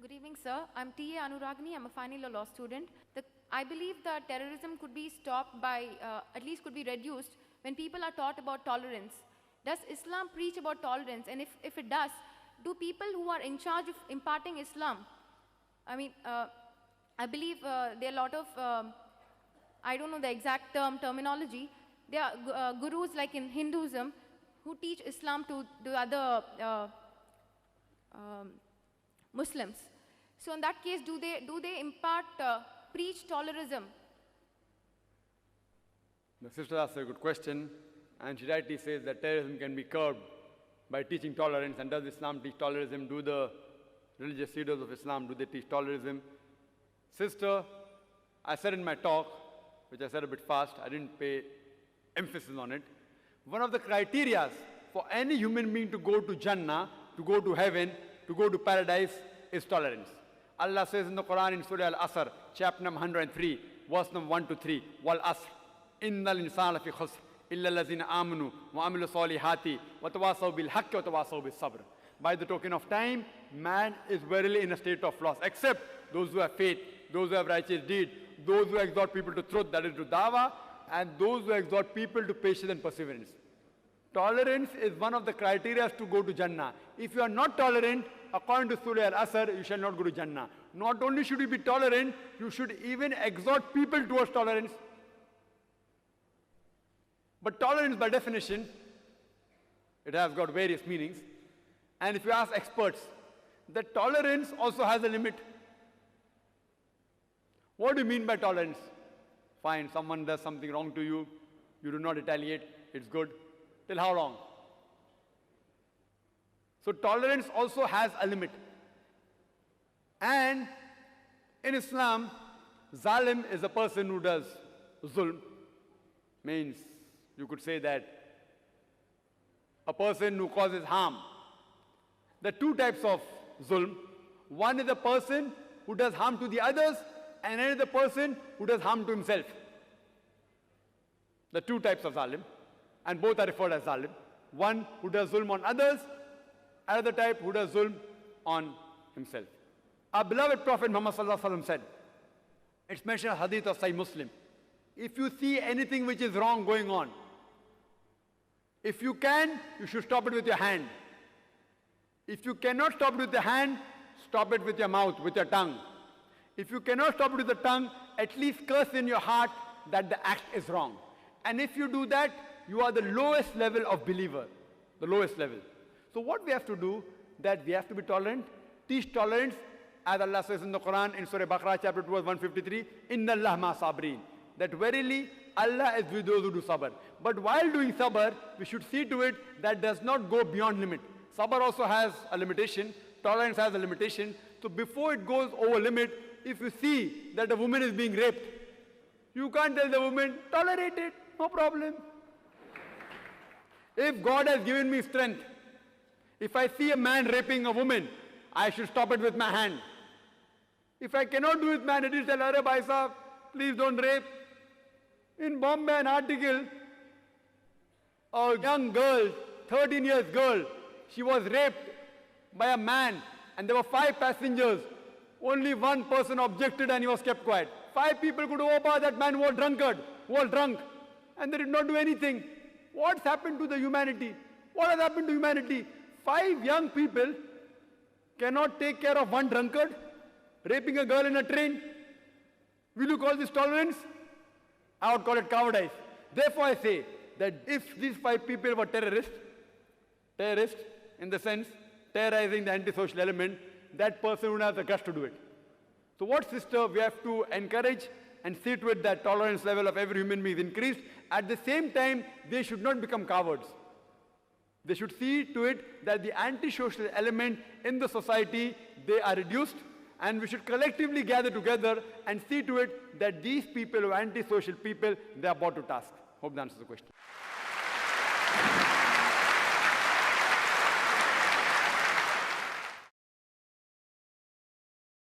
Good evening, sir. I'm T.A. Anuragini. I'm a final year law student. I believe that terrorism could be stopped by, at least could be reduced, when people are taught about tolerance. Does Islam preach about tolerance? And if it does, do people who are in charge of imparting Islam, I believe there are a lot of, I don't know the exact terminology, there are gurus like in Hinduism who teach Islam to the other Muslims. So in that case, do they impart, preach tolerism? The sister asked a good question, and she rightly says that terrorism can be curbed by teaching tolerance. And does Islam teach tolerism? Do the religious leaders of Islam, do they teach tolerism? Sister, I said in my talk, which I said a bit fast, I didn't pay emphasis on it. One of the criteria for any human being to go to Jannah, to go to heaven, to go to paradise is tolerance. Allah says in the Quran in Surah Al-Asr, chapter number 103, verse number 1 to 3, Wal Asr, Innal insana fi khusr, illa allazina amanu, wa amilu salihati, wa tawasaw bil haqqi wa tawasaw bil sabr. By the token of time, man is verily in a state of loss, except those who have faith, those who have righteous deed, those who exhort people to truth, that is to dawah, and those who exhort people to patience and perseverance. Tolerance is one of the criteria to go to Jannah. If you are not tolerant, according to Surah Al-Asr, you shall not go to Jannah. Not only should you be tolerant, you should even exhort people towards tolerance. But tolerance, by definition, it has got various meanings. And if you ask experts, that tolerance also has a limit. What do you mean by tolerance? Fine, someone does something wrong to you, you do not retaliate, it's good. Till how long? So tolerance also has a limit. And in Islam, zalim is a person who does zulm. Means you could say that a person who causes harm. There are two types of zulm. One is a person who does harm to the others, and another person who does harm to himself. The two types of zalim, and both are referred as zalim. One who does zulm on others, another type who does zulm on himself. Our beloved Prophet Muhammad sallallahu alaihi wasallam said, it's mentioned in hadith of Sahih Muslim, if you see anything which is wrong going on, if you can, you should stop it with your hand. If you cannot stop it with your hand, stop it with your mouth, with your tongue. If you cannot stop it with the tongue, at least curse in your heart that the act is wrong. And if you do that, you are the lowest level of believer, the lowest level. So what we have to do, that we have to be tolerant, teach tolerance, as Allah says in the Quran, in Surah Baqarah, chapter 2, verse 153, Inna Allah ma sabreen, that verily Allah is with those who do sabr. But while doing sabr, we should see to it that does not go beyond limit. Sabr also has a limitation, tolerance has a limitation. So before it goes over limit, if you see that a woman is being raped, you can't tell the woman, tolerate it, no problem. If God has given me strength, if I see a man raping a woman, I should stop it with my hand. If I cannot do it with my hand, it is tell her, bhai sahab, please don't rape. In Bombay, an article, a young girl, 13 years girl, she was raped by a man, and there were 5 passengers. Only one person objected and he was kept quiet. 5 people could overpower that man who was drunkard, who was drunk, and they did not do anything. What's happened to the humanity? What has happened to humanity? 5 young people cannot take care of one drunkard, raping a girl in a train. Will you call this tolerance? I would call it cowardice. Therefore I say that if these 5 people were terrorists in the sense, terrorizing the antisocial element, that person would have the guts to do it. So what, sister, we have to encourage and see to it that tolerance level of every human being is increased. At the same time, they should not become cowards. They should see to it that the antisocial element in the society, they are reduced, and we should collectively gather together and see to it that these people who are antisocial people, they are brought to task. Hope that answers the question.